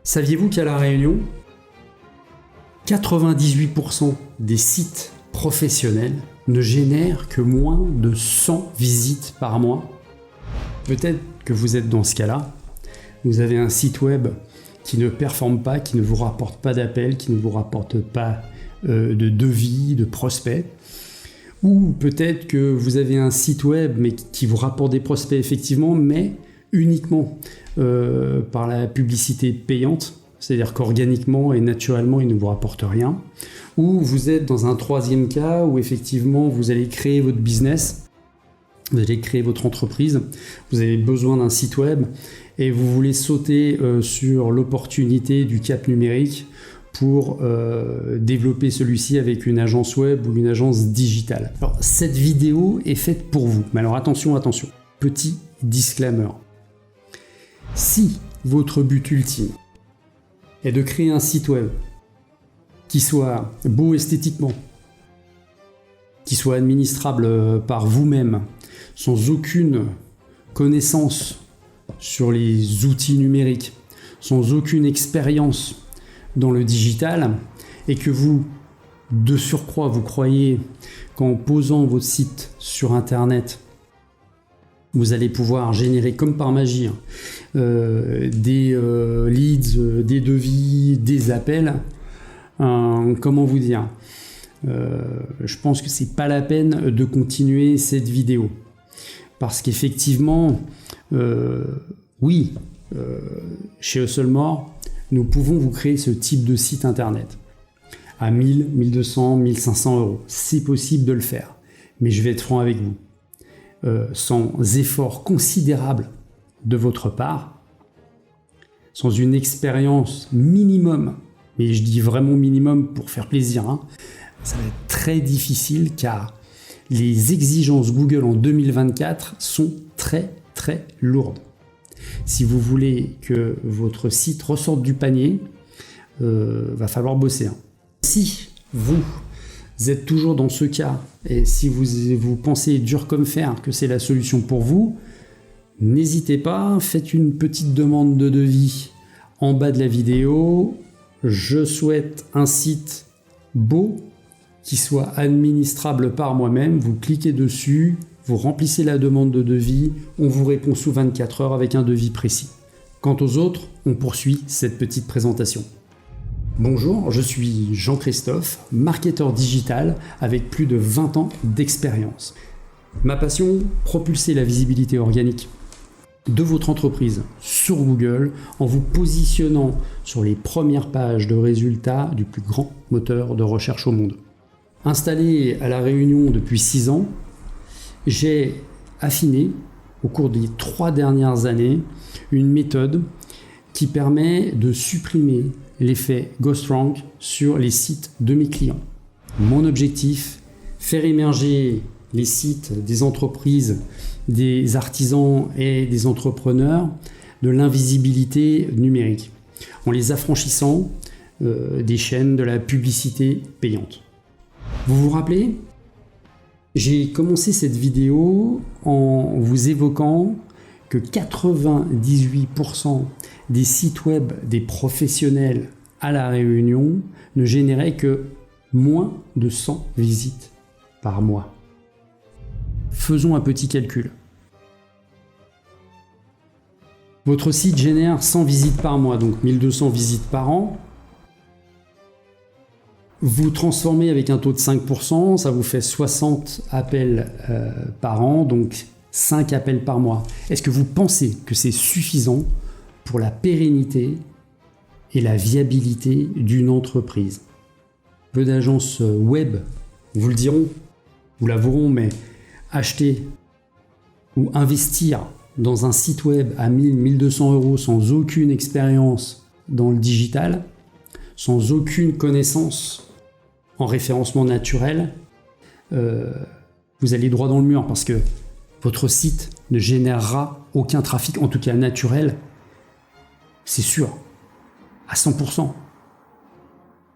Saviez-vous qu'à La Réunion, 98% des sites professionnels ne génèrent que moins de 100 visites par mois? Peut-être que vous êtes dans ce cas-là. Vous avez un site web qui ne performe pas, qui ne vous rapporte pas d'appels, qui ne vous rapporte pas de devis, de prospects. Ou peut-être que vous avez un site web mais qui vous rapporte des prospects effectivement, mais uniquement par la publicité payante, c'est-à-dire qu'organiquement et naturellement il ne vous rapporte rien. Ou vous êtes dans un troisième cas où effectivement vous allez créer votre business, vous allez créer votre entreprise, vous avez besoin d'un site web et vous voulez sauter sur l'opportunité du cap numérique pour développer celui-ci avec une agence web ou une agence digitale. Alors cette vidéo est faite pour vous, mais alors attention, petit disclaimer. Si votre but ultime est de créer un site web qui soit beau esthétiquement, qui soit administrable par vous-même, sans aucune connaissance sur les outils numériques, sans aucune expérience dans le digital, et que vous, de surcroît, vous croyez qu'en posant votre site sur Internet, vous allez pouvoir générer comme par magie des leads, des devis, des appels. Comment vous dire, je pense que c'est pas la peine de continuer cette vidéo. Parce qu'effectivement, chez Hustlemore, nous pouvons vous créer ce type de site internet à 1000, 1200, 1500 euros. C'est possible de le faire. Mais je vais être franc avec vous. Sans effort considérable de votre part, sans une expérience minimum, mais je dis vraiment minimum pour faire plaisir, ça va être très difficile car les exigences Google en 2024 sont très très lourdes. Si vous voulez que votre site ressorte du panier, va falloir bosser. Si vous êtes toujours dans ce cas et si vous pensez dur comme fer que c'est la solution pour vous, n'hésitez pas, faites une petite demande de devis en bas de la vidéo. Je souhaite un site beau qui soit administrable par moi-même. Vous cliquez dessus, vous remplissez la demande de devis, on vous répond sous 24 heures avec un devis précis. Quant aux autres, on poursuit cette petite présentation. Bonjour, je suis Jean-Christophe, marketeur digital avec plus de 20 ans d'expérience. Ma passion, propulser la visibilité organique de votre entreprise sur Google en vous positionnant sur les premières pages de résultats du plus grand moteur de recherche au monde. Installé à La Réunion depuis 6 ans, j'ai affiné au cours des 3 dernières années une méthode qui permet de supprimer l'effet Ghost Rank sur les sites de mes clients. Mon objectif, faire émerger les sites des entreprises, des artisans et des entrepreneurs de l'invisibilité numérique en les affranchissant des chaînes de la publicité payante. Vous vous rappelez ? J'ai commencé cette vidéo en vous évoquant que 98% des sites web des professionnels à La Réunion ne généraient que moins de 100 visites par mois. Faisons un petit calcul. Votre site génère 100 visites par mois, donc 1200 visites par an. Vous transformez avec un taux de 5%, ça vous fait 60 appels par an, donc 5 appels par mois. Est-ce que vous pensez que c'est suffisant pour la pérennité et la viabilité d'une entreprise? Peu d'agences web vous le diront, vous l'avoueront, mais acheter ou investir dans un site web à 1000, 1200 euros sans aucune expérience dans le digital, sans aucune connaissance en référencement naturel, vous allez droit dans le mur parce que votre site ne générera aucun trafic, en tout cas naturel, c'est sûr, à 100%.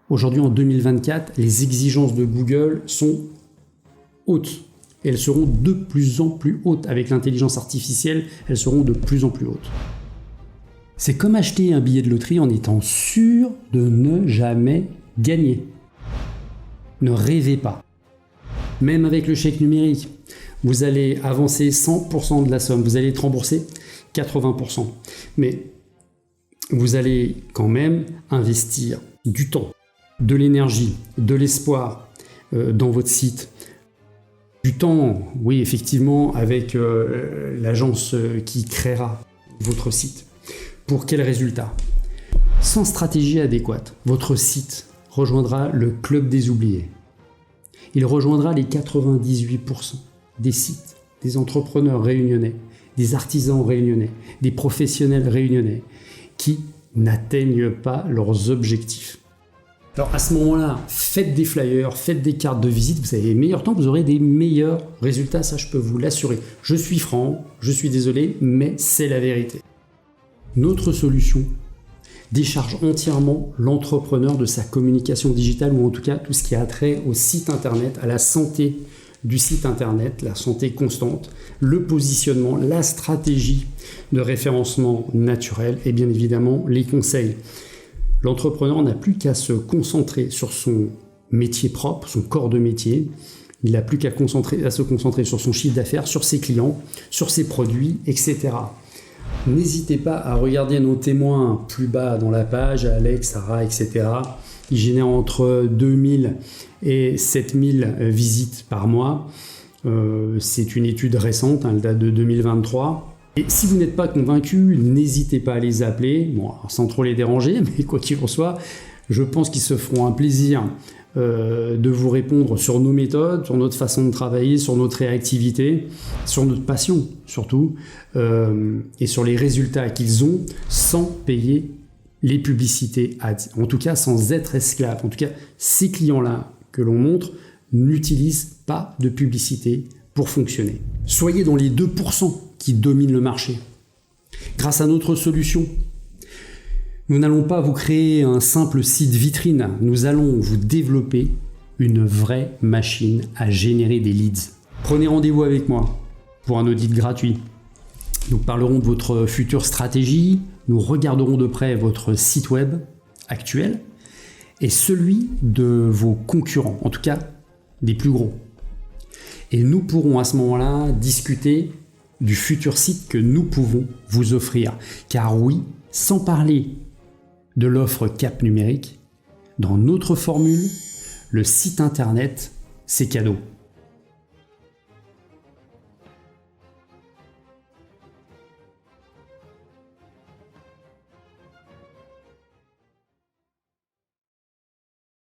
Aujourd'hui, en 2024, les exigences de Google sont hautes. Et elles seront de plus en plus hautes. Avec l'intelligence artificielle, elles seront de plus en plus hautes. C'est comme acheter un billet de loterie en étant sûr de ne jamais gagner. Ne rêvez pas. Même avec le chèque numérique, vous allez avancer 100% de la somme, vous allez être remboursé 80%. Mais vous allez quand même investir du temps, de l'énergie, de l'espoir dans votre site. Du temps, oui, effectivement, avec l'agence qui créera votre site. Pour quel résultat? Sans stratégie adéquate, votre site rejoindra le club des oubliés. Il rejoindra les 98% des sites, des entrepreneurs réunionnais, des artisans réunionnais, des professionnels réunionnais qui n'atteignent pas leurs objectifs. Alors à ce moment-là, faites des flyers, faites des cartes de visite, vous avez les meilleurs temps, vous aurez des meilleurs résultats, ça je peux vous l'assurer. Je suis franc, je suis désolé, mais c'est la vérité. Notre solution décharge entièrement l'entrepreneur de sa communication digitale, ou en tout cas tout ce qui a trait au site internet, à la santé du site internet, la santé constante, le positionnement, la stratégie de référencement naturel et bien évidemment les conseils. L'entrepreneur n'a plus qu'à se concentrer sur son métier propre, son corps de métier. Il n'a plus qu'à se concentrer sur son chiffre d'affaires, sur ses clients, sur ses produits, etc. N'hésitez pas à regarder nos témoins plus bas dans la page, Alex, Sarah, etc. Ils génèrent entre 2000 et 7000 visites par mois. C'est une étude récente, elle date de 2023. Et si vous n'êtes pas convaincu, n'hésitez pas à les appeler, bon, sans trop les déranger, mais quoi qu'il en soit, je pense qu'ils se feront un plaisir de vous répondre sur nos méthodes, sur notre façon de travailler, sur notre réactivité, sur notre passion surtout, et sur les résultats qu'ils ont sans payer les publicités ads. En tout cas, sans être esclave. En tout cas, ces clients-là que l'on montre n'utilisent pas de publicité pour fonctionner. Soyez dans les 2% qui dominent le marché. Grâce à notre solution, nous n'allons pas vous créer un simple site vitrine, nous allons vous développer une vraie machine à générer des leads. Prenez rendez-vous avec moi pour un audit gratuit. Nous parlerons de votre future stratégie, nous regarderons de près votre site web actuel et celui de vos concurrents, en tout cas des plus gros. Et nous pourrons à ce moment-là discuter du futur site que nous pouvons vous offrir. Car oui, sans parler de l'offre Cap Numérique, dans notre formule, le site internet, c'est cadeau.